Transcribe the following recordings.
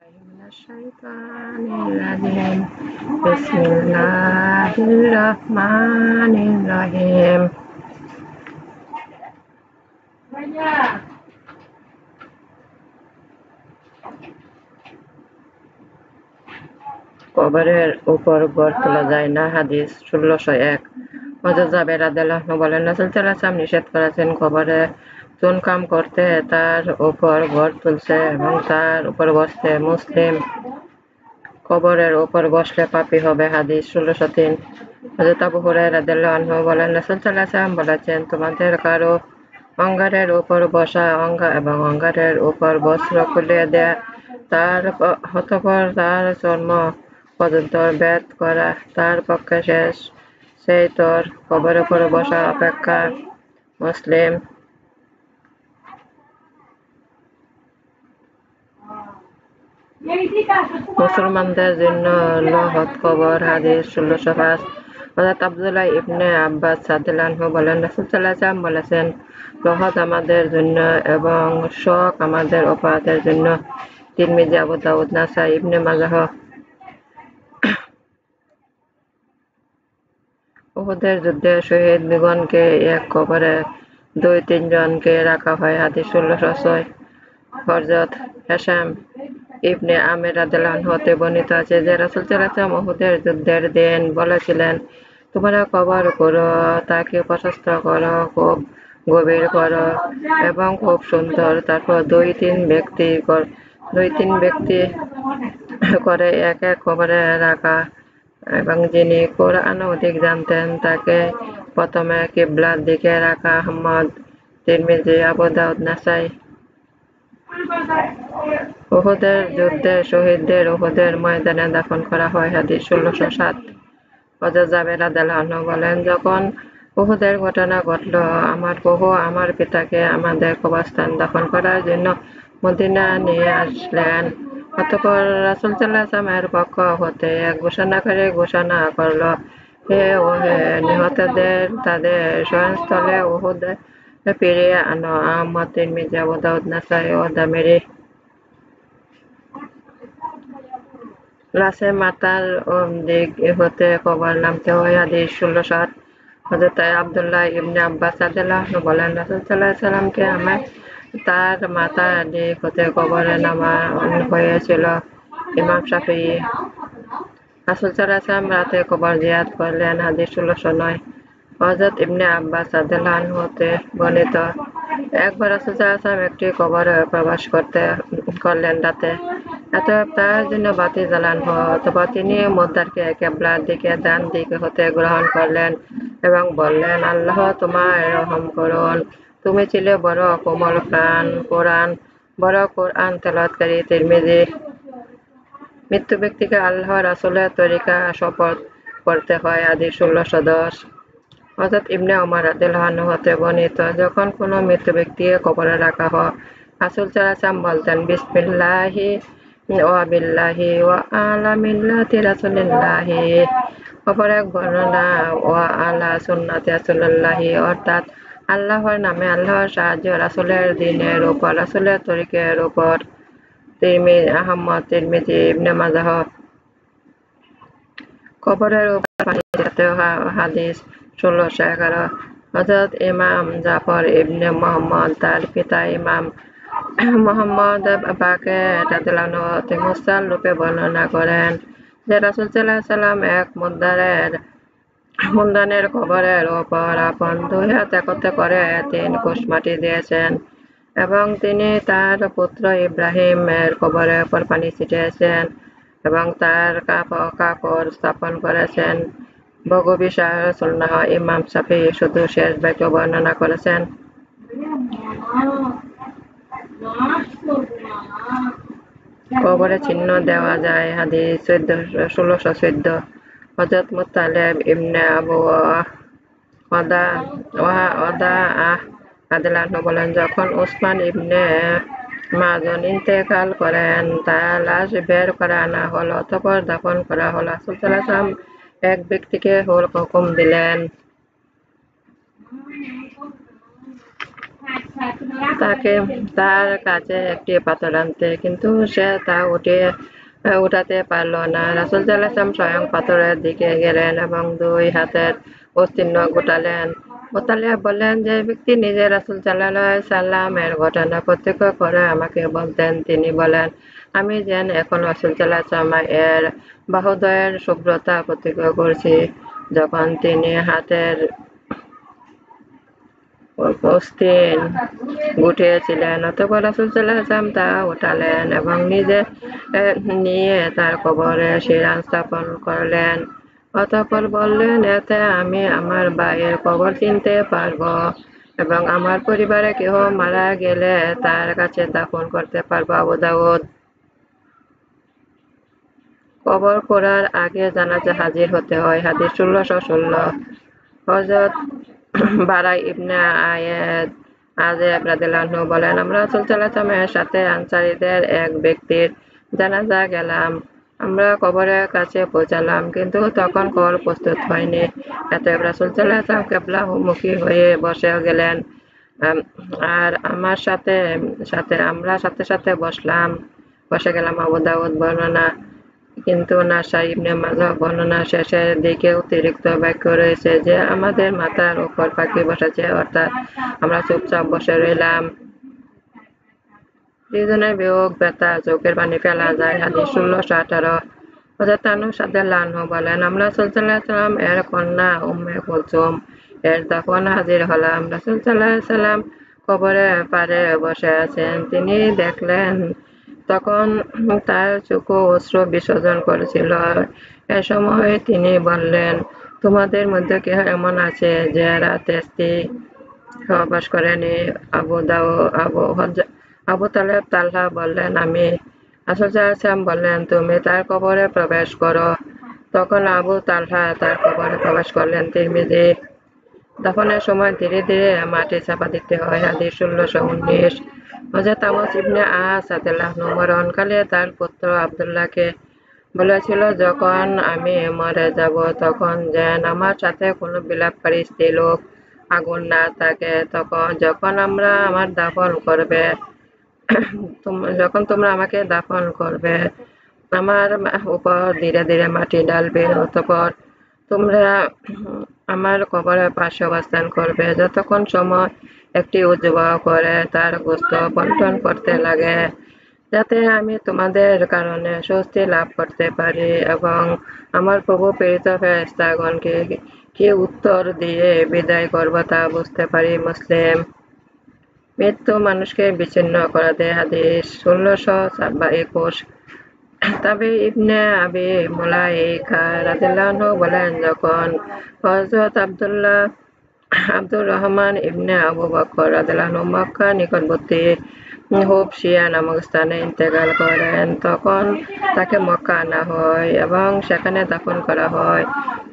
من الشيطان الرجيم بسم الله الرحمن الرحيم কবরের উপর গড় তোলা যায় না। হাদিস ১৬০১। হযরত জাবের রাদিয়াল্লাহু আনহু বলেন, রাসূল সাল্লাল্লাহু আলাইহি ওয়াসাল্লাম নিষেধ করেছেন, কবরে চুনকাম করতে, তার উপর গড় তুলতে এবং তার উপর বসতে। মুসলিম। কবরের উপর বসলে পাপী হবে। হাদিস ১৬০৩। হযরত আবু হুরায়রা রাদিয়াল্লাহু আনহু বলেন, রাসূল সাল্লাল্লাহু আলাইহি ওয়াসাল্লাম বলেছেন, তোমাদের কারো অঙ্গারের উপর বসা এবং অঙ্গারের উপর বস্ত্র খুলে দেয়া, অতঃপর তার চর্ম পর্যন্ত ভেদ করা তার পক্ষে শ্রেয়তর কবরের উপর বসা অপেক্ষা। মুসলিম। মুসলমানদের জন্য লহদ কবর। হাদিস ১৬০৫। হযরত আব্দুল্লাহ ইবনে আব্বাস রাদিয়াল্লাহু আনহু বলেন, রাসূল সাল্লাল্লাহু আলাইহি ওয়াসাল্লাম বলেছেন, লহদ আমাদের জন্য এবং শক আমাদের অপরাধের জন্য। তিরমিজি, আবু দাউদ, নাসাই, ইবনে মাজাহ। উহুদের যুদ্ধে শহীদগণকে এক কবরে ২-৩ জনকে রাখা হয়। হাদিস ১৬০৬। হযরত হিশাম ইবনে আমির রাদিয়াল্লাহু আনহু হতে বর্ণিত আছে যে, রাসূল সাল্লাল্লাহু আলাইহি ওয়াসাল্লাম উহুদের যুদ্ধের দিন বলেছিলেন, তোমরা কবর করো, তাকে প্রশস্ত করো, খুব গভীর করো এবং খুব সুন্দর। তারপর ২-৩ ব্যক্তি করে এক এক কবরে রাখা এবং যিনি কুরআন অধিক জানতেন তাকে প্রথমে কিবলার দিকে রাখা। আহমদ, তিরমিজি, আবু দাউদ, নাসাই। উহুদের যুদ্ধে শহীদদের উহুদের ময়দানে দাফন করা হয়। হাদিস ১৬০৭। হযরত জাবের রাদিয়াল্লাহু আনহু বলেন, যখন উহুদের ঘটনা ঘটল, আমার প্রভু আমার পিতাকে আমাদের কবরস্থানে দাফন করার জন্য মদীনা নিয়ে আসলেন। অতঃপর রাসূল সাল্লাল্লাহু আলাইহি ওয়াসাল্লামের পক্ষ হতে এক ঘোষণাকারী ঘোষণা করল, হে নিহতদের তাদের শয়নস্থলে উহুদে ফিরিয়ে আনো। আহমদ, তিরমিজি, আবু দাউদ, নাসাই ও দামিরি। লাশের মাথার দিক হতে কবর নামতে হয়। হাদিস ১৬০৮। হযরত আব্দুল্লাহ ইবনে আব্বাস রাদিয়াল্লাহু আনহু বলেন, রাসূল সাল্লাল্লাহু আলাইহি ওয়াসাল্লামকে তার মাথার দিক হতে কবরে নামানো হয়েছিল। ইমাম শাফিঈ। রাসূল সাল্লাল্লাহু আলাইহি ওয়াসাল্লাম রাতে কবর জিয়ারত করলেন। হাদিস ১৬০৯। হযরত ইবনে আব্বাস রাদিয়াল্লাহু আনহু হতে বর্ণিত, একবার রাসূল সাল্লাল্লাহু আলাইহি ওয়াসাল্লাম একটি কবরে প্রবেশ করলেন রাতে। অতএব তার জন্য বাতি জ্বালানো হলো। অতঃপর তিনি মুদ্রাকে কিবলার দিকে ডান দিক হতে গ্রহণ করলেন এবং বললেন, আল্লাহ তোমায় রহম করুন, তুমি ছিলে বড় কোমল প্রাণ, বড় কোরআন তেলাওয়াতকারী। তিরমিজি। মৃত্যু ব্যক্তিকে আল্লাহ রাসূলের তরিকা শপথ করতে হয়। হাদিস ১৬১০। হযরত ইবনে ওমর রাদিয়াল্লাহু আনহু হতে বর্ণিত, যখন কোনো মৃত ব্যক্তিকে কবরে রাখা হয়, রাসূল সাল্লাল্লাহু আলাইহি ওয়াসাল্লাম বলতেন, বিসমিল্লাহি ওয়া বিল্লাহি ওয়া আলা মিল্লাতি রাসূলিল্লাহি। অপর এক বর্ণনা, ওয়া আলা সুন্নাতি রাসূলিল্লাহি, অর্থাৎ আল্লাহর নামে, আল্লাহর সাহায্য, রাসূলের দ্বীনের উপর, রাসূলের তরিকার উপর। আহমদ, তিরমিজি, ইবনে মাজাহ। কবরের উপর পানি ছিটাতে। হাদিস ১৬১১। হযরত ইমাম জাফর ইবনে মুহাম্মদ তার পিতা ইমাম মুহাম্মদ বাকের রাদিয়াল্লাহু আনহু হতে মুরসাল রূপে বর্ণনা করেন যে, রাসূল সাল্লাল্লাহু আলাইহি ওয়াসাল্লাম এক মুন্দানের কবরের উপর আপন দুই হাত একত্র করে ৩ কোষ মাটি দিয়েছেন এবং তিনি তার পুত্র ইব্রাহিমের কবরের উপর পানি ছিটিয়েছেন এবং তার কাপড় স্থাপন করেছেন। বগবিশাল সুন্নাহ। ইমাম শাফিঈ শুধু শেষ বাক্য বর্ণনা করেছেন। কবরে চিহ্ন দেওয়া যায়। হাদিস ১৬১৪। হযরত মুত্তালিব ইবনে আবু ওয়াদাআহ রাদিয়াল্লাহু আনহু বলেন, যখন উসমান ইবনে মাযুন ইন্তেকাল করেন, তার লাশ বের করে আনা হলো, অতঃপর দাফন করা হলো। রাসূল সাল্লাল্লাহু আলাইহি ওয়াসাল্লাম এক ব্যক্তিকে হুকুম দিলেন, তাকে তার কাছে একটি পাথর আনতে, কিন্তু সে তা উঠাতে পারল না। রাসূল সাল্লাল্লাহু আলাইহি ওয়াসাল্লাম স্বয়ং পাথরের দিকে গেলেন এবং দুই হাতের অস্তীর্ণ গোটালিয়া বললেন, যে ব্যক্তি নিজে রাসূল সাল্লাল্লাহু আলাইহি ওয়াসাল্লামের ঘটনা প্রত্যক্ষ করে আমাকে বলতেন, তিনি বলেন, আমি যেন এখন রাসূল সাল্লাল্লাহু আলাইহি ওয়াসাল্লাম এর বাহুদ্বয়ের শুভ্রতা প্রত্যক্ষ করছি, যখন তিনি হাতের অস্থিন গুটিয়েছিলেন। অতঃপর রাসূল সাল্লাল্লাহু আলাইহি ওয়াসাল্লাম তা উঠালেন এবং নিজে নিয়ে তার কবরে শিরা স্থাপন করলেন। অতঃপর বললেন, এতে আমি আমার ভাইয়ের কবর চিনতে পারব এবং আমার পরিবারে কেহ মারা গেলে তার কাছে দাফন করতে পারব। আবু দাউদ। কবর খোঁড়ার আগে জানাজা হাজির হতে হয়। হাদিস ১৬১৬। হযরত বারা ইবনে আযেব রাদিয়াল্লাহু আনহু বলেন, আমরা রাসূল সাল্লাল্লাহু আলাইহি ওয়াসাল্লামের সাথে আনসারীদের এক ব্যক্তির জানাজা গেলাম। আমরা কবরের কাছে পৌঁছালাম, কিন্তু তখন কবর প্রস্তুত হয়নি। অতএব রাসূল সাল্লাল্লাহু আলাইহি ওয়াসাল্লাম কিবলামুখী হয়ে বসে গেলেন, আর আমার সাথে আমরা সাথে সাথে বসে গেলাম। আবু দাউদ বর্ণনা। কিন্তু নাসাই ইবনে মাজাহ বর্ণনা শেষের দিকে অতিরিক্ত বাক্য রয়েছে যে আমাদের মাথার উপর পাখি বসেছে, অর্থাৎ আমরা চুপচাপ বসে রইলাম। হৃদয়ের বিয়োগ ব্যথা, চোখের পানি ফেলা যায়। হাদিস ১৬১৮। হযরত আনস রাদিয়াল্লাহু আনহু বলেন, আমরা রাসূল সাল্লাল্লাহু আলাইহি ওয়াসাল্লাম এর কন্যা উম্মে কুলসুম এর দাফন হাজির হলাম। রাসূল সাল্লাল্লাহু আলাইহি ওয়াসাল্লাম কবরের পাড়ে বসে আছেন। তিনি দেখলেন তখন তার চক্ষু অশ্রু বিসর্জন করেছিল। এ সময় তিনি বললেন, তোমাদের মধ্যে কেহ এমন আছে যে রাতে স্ত্রী সহবাস করেনি? আবু তালেব তালহা বললেন, আমি। রাসূল সাল্লাল্লাহু আলাইহি ওয়াসাল্লাম বললেন, তুমি তার কবরে প্রবেশ করো। তখন আবু তালহা তার কবরে প্রবেশ করলেন। তিরমিজি। দাফনের সময় ধীরে ধীরে মাটি চাপা দিতে হয়। হাদিস ১৬১৯। হযরত আমর ইবনে আস রাদিয়াল্লাহু আনহু মরণকালে তার পুত্র আব্দুল্লাহকে বলেছিল, যখন আমি মরে যাব তখন যেন আমার সাথে কোনো বিলাপকারী স্ত্রীলোক আগুন না থাকে। যখন তোমরা আমাকে দাফন করবে, আমার উপর ধীরে ধীরে মাটি ঢালবে। অতঃপর তোমরা আমার কবরের পাশে অবস্থান করবে যতক্ষণ সময় একটি উযবা করে তার গোশত বণ্টন করতে লাগে, যাতে আমি তোমাদের কারণে স্বস্তি লাভ করতে পারি এবং আমার প্রভু প্রেরিত ফেরেশতাগণকে কি উত্তর দিয়ে বিদায় করব তা বুঝতে পারি। মুসলিম। মৃত্যু মানুষকে বিচ্ছিন্ন করে দেয়। হাদিস ১৬২১। তাবে ইবনে আবি মুলাইকা রাদিয়াল্লাহু আনহু বলেন, যখন হযরত আব্দুর রহমান ইবনে আবু বকর রাদিয়াল্লাহু আনহু মক্কা নিকটবর্তী হুবশিয়া নামক স্থানে ইন্তেকাল করেন, তখন তাকে মক্কা আনা হয় এবং সেখানে দাফন করা হয়।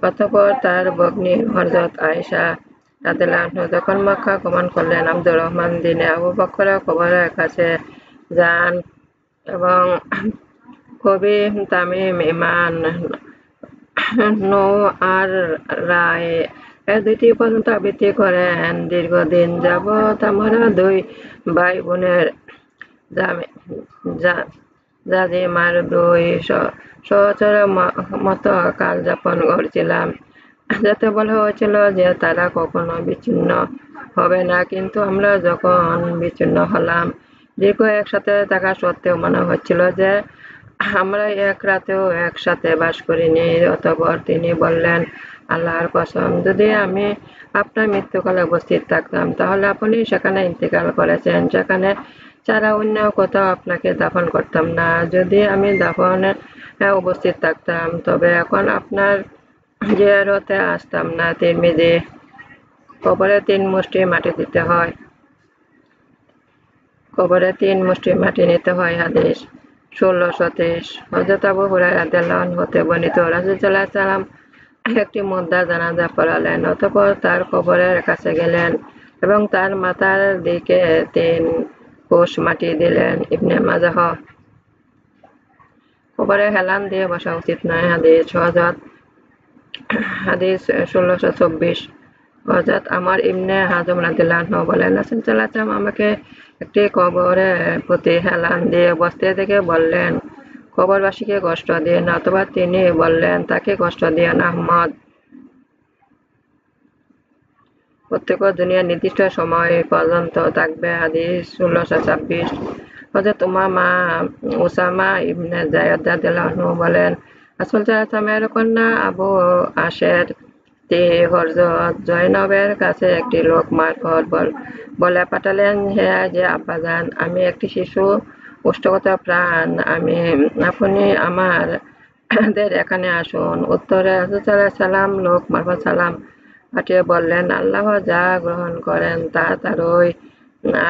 অতঃপর তার ভগ্নী হযরত আয়েশা রাদিয়াল্লাহু আনহা যখন মক্কা গমন করলেন, আব্দুর রহমান দিনে আবু বকরের কবরের কাছে যান এবং কবি তামিম ইমান নওয়ার রায় এর ২টি পর্যন্ত আবৃত্তি করেন। দীর্ঘদিন যাবৎ আমরা দুই ভাই বোনের জাজিমার দুই সহচরের মতো কাল যাপন করছিলাম, যাতে বলা হয়েছিল যে তারা কখনো বিচ্ছিন্ন হবে না। কিন্তু আমরা যখন বিচ্ছিন্ন হলাম, দীর্ঘ একসাথে থাকা সত্ত্বেও মনে হচ্ছিল যে আমরা এক রাতেও একসাথে বাস করিনি। অতঃপর তিনি বললেন, আল্লাহর কসম, যদি আমি আপনার মৃত্যুকালে উপস্থিত থাকতাম তাহলে আপনি সেখানে ইন্তেকাল করেছেন, সেখানে ছাড়া অন্য কোথাও আপনাকে দাফন করতাম না। যদি আমি দাফনে উপস্থিত থাকতাম তবে এখন আপনার জিয়ারতে আসতাম না। তিরমিজি। কবরে ৩ মুষ্টি মাটি দিতে হয়। কবরে ৩ মুষ্টি মাটি নিতে হয়। হাদিস ১৬২৩। হযরত আবু হুরায়রা রাদিয়াল্লাহু আনহু হতে বর্ণিত, রাসূল সাল্লাল্লাহু আলাইহি ওয়াসাল্লাম একটি মুদ্রা জানাজা পড়ালেন। অতঃপর তার কবরের কাছে গেলেন এবং তার মাথার দিকে ৩ কোষ মাটি দিলেন। ইবনে মাজাহ। কবরে হেলান দিয়ে বসা উচিত নয়। হাদিস ১৬২৪। হযরত আমর ইবনে হাজম রাদিয়াল্লাহু আনহু বলেন, রাসূল সাল্লাল্লাহু আলাইহি ওয়াসাল্লাম আমাকে একটি কবরের প্রতি হেলান দিয়ে বসতে দেখে বললেন, কবরবাসীকে কষ্ট দিয়েন না। অথবা তিনি বললেন, তাকে কষ্ট দিয়েন আহমদ। প্রত্যেক দুনিয়ার নির্দিষ্ট সময় পর্যন্ত থাকবে। হাদিস 1626। হযরত উসামা ইবনে যায়েদ রাদিয়াল্লাহু আনহু বলেন, রাসূল সাল্লাল্লাহু আলাইহি ওয়াসাল্লামের কন্যা আবু আশের হযরত জয়নবের কাছে একটি লোক মারফত বলে পাঠালেন, হে যে আব্বাজান, আমি একটি শিশু, পুষ্টগত প্রাণ, আপনি আমাদের এখানে আসুন। উত্তরে রাসূল সাল্লাল্লাহু আলাইহি ওয়াসাল্লাম লোক মারফত সালাম পাঠিয়ে বললেন, আল্লাহ যা গ্রহণ করেন তা তারই,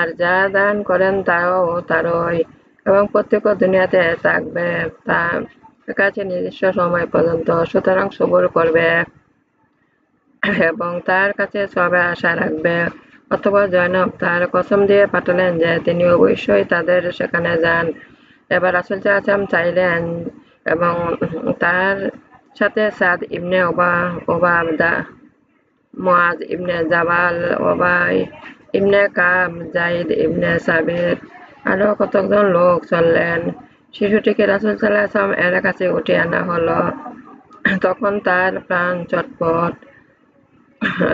আর যা দান করেন তাও তারই, এবং প্রত্যেক দুনিয়াতে থাকবে তার কাছে নির্দিষ্ট সময় পর্যন্ত। সুতরাং সবর করবে এবং তার কাছে সওয়াবের আশা রাখবে। অতঃপর জয়নব তার কসম দিয়ে পাঠালেন যে তিনি অবশ্যই তাদের সেখানে যান। এবার রাসূল সাল্লাল্লাহু আলাইহি ওয়াসাল্লাম চাইলেন এবং তার সাথে সাদ ইবনে উবাদা, মুআজ ইবনে জাবাল, উবাই ইবনে কাব, যায়েদ ইবনে সাবিত আরো কতজন লোক চললেন। শিশুটিকে রাসূল সাল্লাল্লাহু আলাইহি ওয়াসাল্লাম এর কাছে উঠিয়ে আনা হলো। তখন তার প্রাণ চটপট।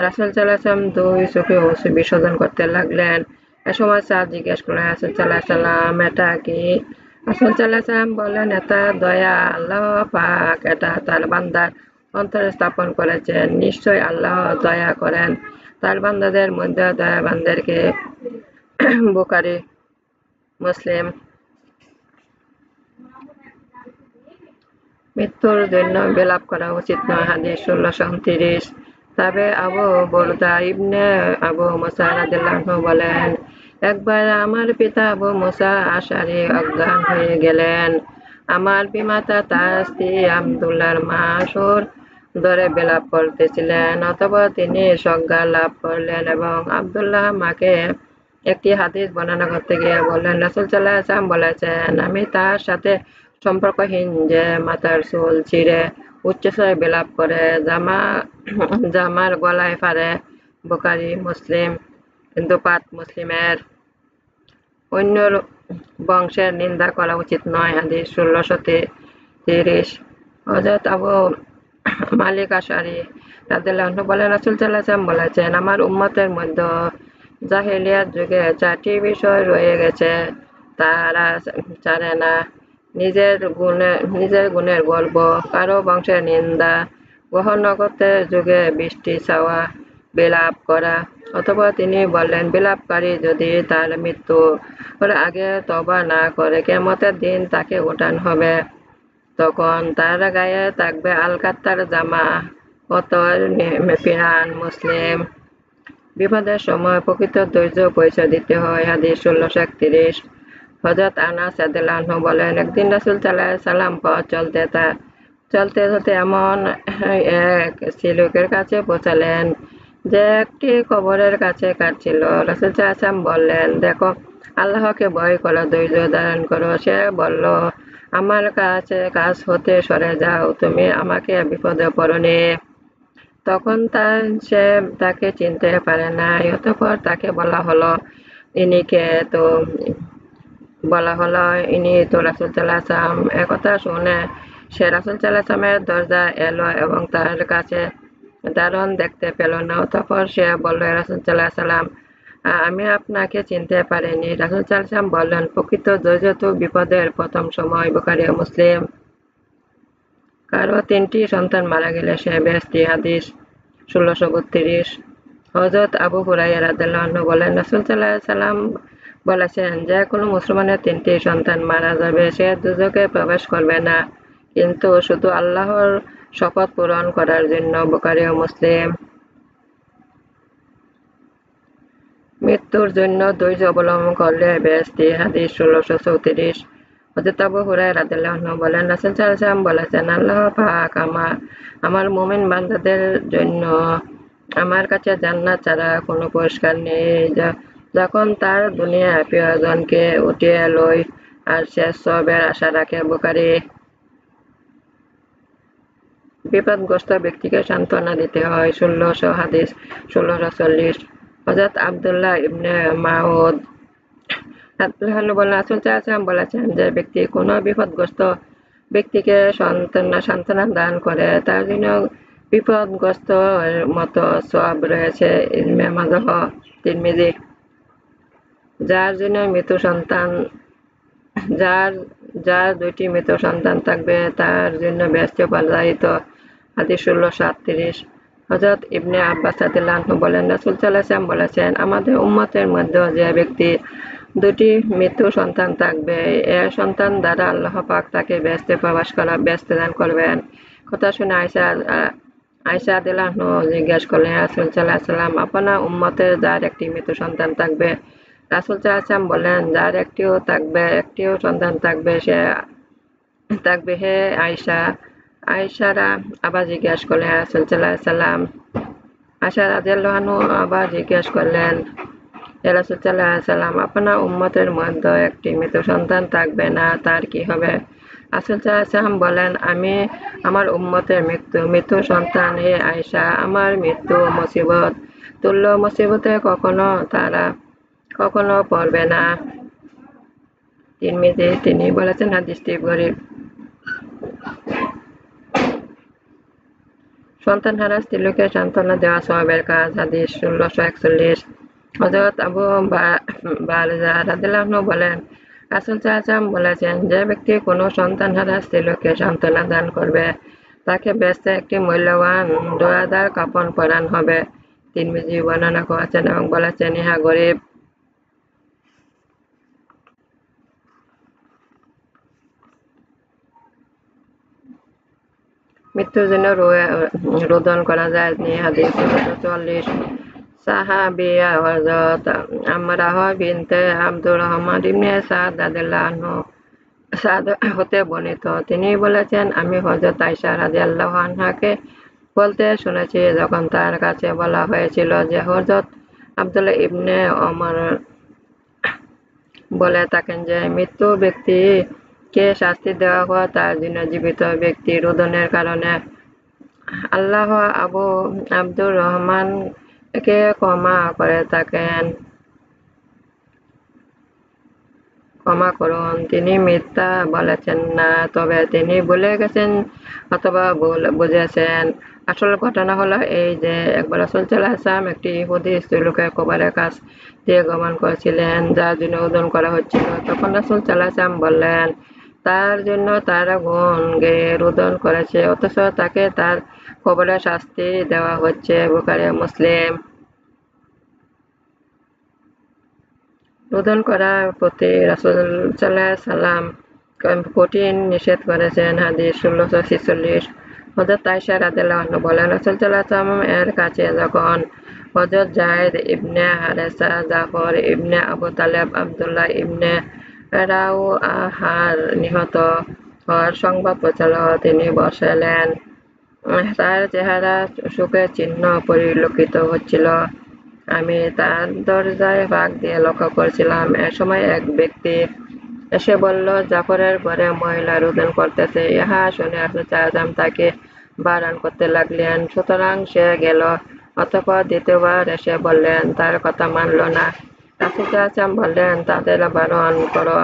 রাসূল সাল্লাল্লাহু আলাইহি ওয়াসাল্লাম দুই চোখে অশ্রু বিসর্জন করতে লাগলেন। এ সময় সাদ জিজ্ঞেস করলেন, রাসূল সাল্লাল্লাহু আলাইহি ওয়াসাল্লাম, এটা কি? রাসূল সাল্লাল্লাহু আলাইহি ওয়াসাল্লাম বললেন, এটা দয়া। আল্লাহ পাক এটা তার বান্দার অন্তরে স্থাপন করেছেন। নিশ্চয়ই আল্লাহ দয়া করেন তার বান্দাদের মধ্যে দয়াবানদেরকে। বুখারী, মুসলিম। মৃত্যুর জন্য বিলাপ করা উচিত নয়। হাদিস 1629। তবে আবু বুরদা ইবনে আবু মুসা রাদিয়াল্লাহু আনহু বলেন, একবার আমার পিতা আবু মুসা আশআরী অজ্ঞান হয়ে গেলেন। আমার পিতামাতা তার স্ত্রী আব্দুল্লাহর মাসুর ধরে বিলাপ করতেছিলেন। অতঃপর তিনি সজ্ঞা লাভ করলেন এবং আব্দুল্লাহ মাকে একটি হাদিস বর্ণনা করতে গিয়ে বললেন, রাসূল সাল্লাল্লাহু আলাইহি ওয়াসাল্লাম বলেছেন, আমি তার সাথে সম্পর্কহীন যে মাথার চুল ছিঁড়ে উচ্চস্বরে বিলাপ করে জামার গলায় ফাড়ে। বুখারী, মুসলিম। কিন্তু পাঠ মুসলিমের। অন্যর বংশের নিন্দা করা উচিত নয়। হাদিস 1630। হযরত আবু মালিক আশআরী রাদিয়াল্লাহু আনহু বলেন, রাসূল সাল্লাল্লাহু আলাইহি ওয়াসাল্লাম বলেছেন, আমার উম্মতের মধ্যে জাহেলিয়াত যুগে 4টি বিষয় রয়ে গেছে, তারা ছাড়ে না। নিজের গুণের গর্ব, কারো বংশের নিন্দা, গ্রহণ নক্ষত্রের যুগে বৃষ্টি চাওয়া, বিলাপ করা। অতঃপর তিনি বললেন, বিলাপকারী যদি তার মৃত্যুর আগে তওবা না করে কিয়ামতের দিন তাকে উঠানো হবে। তখন তার গায়ে থাকবে আলকাত্তার জামা, অতর পিরান। মুসলিম। বিপদের সময় প্রকৃত ধৈর্য পরিচয় দিতে হয়। হাদিস 1631। হযরত আনাস রাদিয়াল্লাহু আনহু বলেন, একদিন রাসূল সাল্লাল্লাহু আলাইহি ওয়াসাল্লাম পথ চলতে এমন এক শ্রীলোকের কাছে পৌঁছালেন যে একটি কবরের কাছে কাঁদছিল। রাসূল সাল্লাল্লাহু আলাইহি ওয়াসাল্লাম বললেন, দেখো, আল্লাহকে ভয় করো, ধৈর্য ধারণ করো। সে বলল, আমার কাছ হতে সরে যাও, তুমি আমাকে বিপদে পড়োনি। তখন সে তাকে চিনতে পারে নাই। অতঃপর তাকে বলা হলো, ইনি কে? তো বলা হলো, ইনি তো রাসূল সাল্লাল্লাহু আলাইহি ওয়াসাল্লাম। একথা শুনে সে রাসূল সাল্লাল্লাহু আলাইহি ওয়াসাল্লামের দরজায় এলো এবং তার কাছে দারুণ দেখতে পেল না। অতঃপর সে বলল, রাসূল সাল্লাল্লাহু আলাইহি ওয়াসাল্লাম, আমি আপনাকে চিনতে পারিনি। রাসূল সাল্লাল্লাহু আলাইহি ওয়াসাল্লাম বললেন, প্রকৃত ধৈর্য তো বিপদের প্রথম সময়। বুখারী ও মুসলিম। কারো 3টি সন্তান মারা গেলে সে বেহেশতি। হাদিস 1632। হযরত আবু হুরায়রা রাদিয়াল্লাহু আনহু বলেন, রাসূল সাল্লাল্লাহু আলাইহি ওয়াসাল্লাম বলেছেন, যে কোনো মুসলমানের 3টি সন্তান মারা যাবে, সে দোজখে প্রবেশ করবে না, কিন্তু শুধু আল্লাহর শপথ পূরণ করার জন্য। বুখারী ও মুসলিম। মৃত্যুর জন্য ধৈর্য অবলম্বন করলে বেহেশতি। হাদিস 1634। হযরত আবু হুরায়রা রাদিয়াল্লাহু আনহু বলেন, রাসূল সাল্লাল্লাহু আলাইহি ওয়াসাল্লাম বলেছেন, আল্লাহ পাক আমার মুমিন বান্দাদের জন্য আমার কাছে জান্নাত ছাড়া কোনো পুরস্কার নেই। যখন তার দুনিয়ার প্রিয়জনকে উঠিয়ে লয় আর সে সওয়াবের আশা রাখে। বুখারী। বিপদগ্রস্ত ব্যক্তিকে সান্ত্বনা দিতে হয়। 1600 হাদিস 1640 হযরত আব্দুল্লাহ ইবনে মাউদ রাসূল বলেছেন, যে ব্যক্তি কোনো বিপদগ্রস্ত ব্যক্তিকে সান্ত্বনা দান করে তার জন্য বিপদগ্রস্ত মতো সওয়াব রয়েছে। ইবনে মাজাহ তিরমিজি। যার জন্য মৃত সন্তান যার যার 2টি মৃত সন্তান থাকবে তার জন্য বেহেশতে উপার্জিত। হাদিস 1638 হযরত ইবনে আব্বাস রাদিয়াল্লাহু আনহু বলেন, রাসূল সাল্লাল্লাহু আলাইহি ওয়াসাল্লাম বলেছেন, আমাদের উম্মতের মধ্যে যে ব্যক্তি 2টি মৃত সন্তান থাকবে, এ সন্তান দ্বারা আল্লাহ পাক তাকে বেহেশতে দান করবেন। কথা শুনে আয়েশা রাদিয়াল্লাহু আনহা জিজ্ঞেস করলেন, রাসূল সাল্লাল্লাহু আলাইহি ওয়াসাল্লাম, আপনার উম্মতের যার একটি মৃত সন্তান থাকবে, রাসূল সাল্লাল্লাহু আলাইহি ওয়াসাল্লাম বললেন, যার একটিও সন্তান থাকবে সে থাকবে হে আয়েশা। আয়েশারা আবার জিজ্ঞেস করলেন, রাসূল সাল্লাল্লাহু আলাইহি ওয়াসাল্লাম, আয়েশা রাদিয়াল্লাহু আনহা আবার জিজ্ঞেস করলেন, হে রাসূল সাল্লাল্লাহু আলাইহি ওয়াসাল্লাম, আপনার উম্মতের মধ্যে একটি মৃত সন্তান থাকবে না, তার কি হবে? রাসূল সাল্লাল্লাহু আলাইহি ওয়াসাল্লাম বলেন, আমার উম্মতের মৃত সন্তান হে আয়েশা, আমার মৃত্যু মুসিবত তুল্য মুসিবতে কখনো পড়বে না। তিরমিজি। তিনি বলেছেন, হাদিসটি গরীব। সন্তানহারা স্ত্রীলোককে সান্ত্বনা দেওয়া সওয়াবের কাজ। হাদিস 1641 হযরত আবু বারজা রাদিয়াল্লাহু আনহু বলেন, রাসূল সাল্লাল্লাহু আলাইহি ওয়াসাল্লাম বলেছেন, যে ব্যক্তি কোনো সন্তানহারা স্ত্রীলোককে সান্ত্বনা দান করবে তাকে বেহেশতে একটি মূল্যবান দোয়াদার কাফন পরানো হবে। তিরমিজি বর্ণনা করেছেন এবং বলেছেন, ইহা গরীব। মৃত্যুর জন্য রোদন করা যায় নি। হাদিস 44 সাহাবিয়া হযরত আমরাহ বিনতে আব্দুর রহমান ইবনে সাদ রাদিয়াল্লাহু আনহু সাদ হতে বর্ণিত, তিনি বলেছেন, আমি হযরত আয়েশা রাদিয়াল্লাহু আনহাকে বলতে শুনেছি, যখন তার কাছে বলা হয়েছিল যে হযরত আব্দুল্লাহ ইবনে ওমর বলে থাকেন যে মৃত ব্যক্তিকে শাস্তি দেওয়া হয় তার জন্য জীবিত ব্যক্তি রোদনের কারণে আল্লাহ আব্দুর রহমানকে ক্ষমা করে থাকেন, ক্ষমা করুন। তিনি মিথ্যা বলেছেন না, তবে তিনি ভুলে গেছেন অথবা বুঝেছেন। আসল ঘটনা হলো এই যে একবার রাসূল সাল্লাল্লাহু আলাইহি ওয়াসাল্লাম একটি ইহুদি স্ত্রীলোকের কবরের কাছ দিয়ে গমন করছিলেন, যার জন্য ওজন করা হচ্ছিল। তখন রাসূল সাল্লাল্লাহু আলাইহি ওয়াসাল্লাম বললেন, তার জন্য তারা গুণ গেয়ে রোদন করেছে, অথচ তাকে তার কবরে শাস্তি দেওয়া হচ্ছে। বুখারী মুসলিম। রোদন করার প্রতি রাসূল সাল্লাল্লাহু আলাইহি ওয়াসাল্লাম কঠিন নিষেধ করেছেন। হাদিস 1646 হযরত আয়েশা রাদিয়াল্লাহু আনহা বলেন, রাসূল সাল্লাল্লাহু আলাইহি ওয়াসাল্লাম এর কাছে যখন হযরত যায়েদ ইবনে হারেসা, জাফর ইবনে আবু তালেব, আব্দুল্লাহ ইবনে রাওয়াহার নিহত হওয়ার সংবাদ পৌঁছাল, তিনি বসলেন। তার চেহারা শোকের চিহ্ন পরিলক্ষিত হচ্ছিল। আমি তার দরজায় ফাঁক দিয়ে লক্ষ্য করছিলাম। এ সময় এক ব্যক্তি এসে বলল, জাফরের ঘরে মহিলা রোদন করতেছে। ইহা শুনে রাসূল সাল্লাল্লাহু আলাইহি ওয়াসাল্লাম তাকে বারণ করতে লাগলেন, সুতরাং সে গেল। অতঃপর দ্বিতীয়বার এসে বললেন, তার কথা মানল না। রাসূল সাল্লাল্লাহু আলাইহি ওয়াসাল্লাম বললেন, তাদের বারণ করো।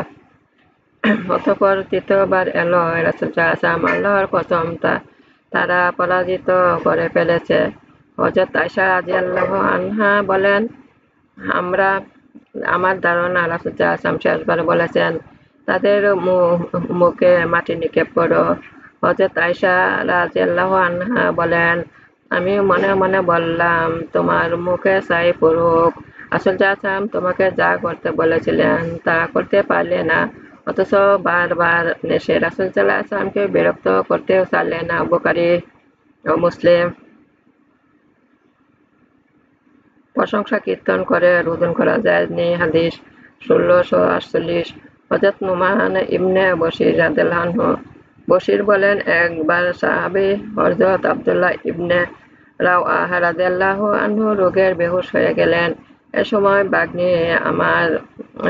অতঃপর তৃতীয়বার এলো। রাসূল সাল্লাল্লাহু আলাইহি ওয়াসাল্লাম, আল্লাহর কসম, তারা পরাজিত করে ফেলেছে। হযরত আয়েশা রাদিয়াল্লাহু আনহা বলেন, আমার ধারণা রাসূল সাল্লাল্লাহু আলাইহি ওয়াসাল্লাম শেষবার বলেছেন, তাদের মুখে মাটি নিক্ষেপ করো। হযরত আয়েশা রাদিয়াল্লাহু আনহা বলেন, আমি মনে মনে বললাম, তোমার মুখে ছাই পড়ুক। রাসূল সাল্লাল্লাহু আলাইহি ওয়াসাল্লাম তোমাকে যা করতে বলেছিলেন তা করতে পারলে না, অথচ বারবার এসে রাসূল সাল্লাল্লাহু আলাইহি ওয়াসাল্লামকে বিরক্ত করতেও ছাড়লে না। বুখারী ও মুসলিম। প্রশংসা কীর্তন করে রোদন করা যায় নি। হাদিস 1648 হযরত নুমান ইবনে বশীর রাদিয়াল্লাহু আনহু বশীর বলেন, একবার সাহাবী হযরত আব্দুল্লাহ ইবনে রাওয়াহা রাদিয়াল্লাহু আনহু রোগের বেহুশ হয়ে গেলেন। এ সময় ভাগ্নী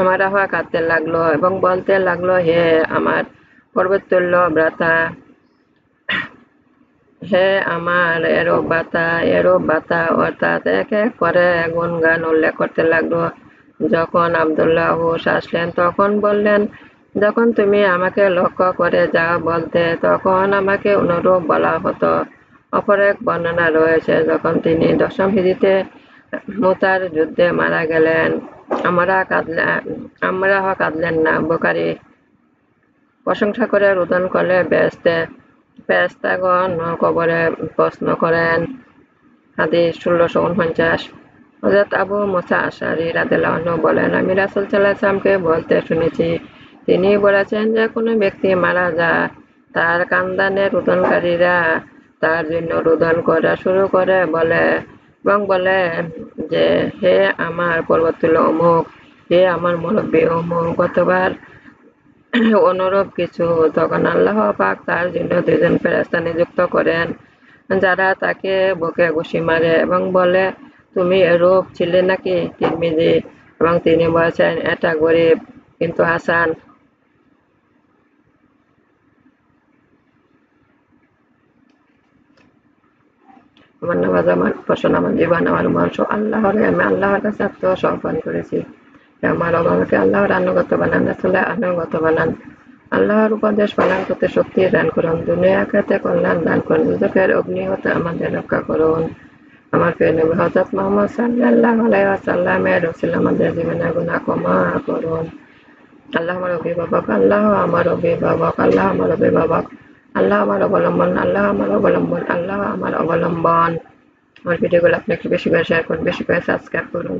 আমারাহ কাঁদতে লাগলো এবং বলতে লাগলো, হে আমার পর্বততুল্য ভ্রাতা, হে আমার এরূপ বাতা অর্থাৎ এক এক করে গুণগান উল্লেখ করতে লাগলো। যখন আব্দুল্লাহ হুশ আসলেন তখন বললেন, যখন তুমি আমাকে লক্ষ্য করে যা বলতে তখন আমাকে অনুরূপ বলা হতো। অপর এক বর্ণনা রয়েছে, যখন তিনি 10ম হিজরিতে মুতার যুদ্ধে মারা গেলেন, আমরাহ কাঁদলেন না। বুখারী। প্রশংসা করে রোদন করলে ফেরেশতাগণ কবরে প্রশ্ন করেন। হাদিস 1649। হযরত আবু মুসা আশআরী রাদিয়াল্লাহু আনহু বলেন, আমি রাসূল সাল্লাল্লাহু আলাইহি ওয়াসাল্লামকে বলতে শুনেছি, তিনি বলেছেন যে কোনো ব্যক্তি মারা যায়, তার কান্দানে রোদনকারীরা তার জন্য রোদন করা শুরু করে এবং বলে যে, হে আমার পরবর্তী অমুক, হে আমার মুরব্বী অমুক, গতবার অনুরূপ কিছু। তখন আল্লাহ পাক তার জন্য 2 জন ফেরেশতা নিযুক্ত করেন, যারা তাকে বুকে ঘুষি মারে এবং বলে, তুমি এরূপ ছিলে নাকি? তিরমিজি। এবং তিনি বলেছেন, এটা গরীব কিন্তু হাসান। আমার নামাজ, আমার উপাসনা, আমার জীবন, আমার মন আমি আল্লাহর কাছে আত্মসমর্পণ করেছি। আমার আমাকে আল্লাহর আনুগত্য বানান, রাসূলের আনুগত্য বানান, আল্লাহর উপদেশ পালন করতে শক্তি দান করুন, দুনিয়া আখিরাতে কল্যাণ দান করুন, দুজকের অগ্নি হতে আমাদের রক্ষা করুন। আমার প্রিয় নবী হযরত মুহাম্মদ সাল্লাল্লাহু আলাইহি ওয়াসাল্লামের ওসিলায় আমাদের জীবনের গুনাহ ক্ষমা করুন। আল্লাহ আমার অভিভাবক, আল্লাহ আমার অভিভাবক, আল্লাহ আমার অভিভাবক, আল্লাহ আমার অবলম্বন, আল্লাহ আমার অবলম্বন, আল্লাহ আমার অবলম্বন। আমার ভিডিওগুলো আপনি একটু বেশি করে শেয়ার করুন, বেশি করে সাবস্ক্রাইব করুন।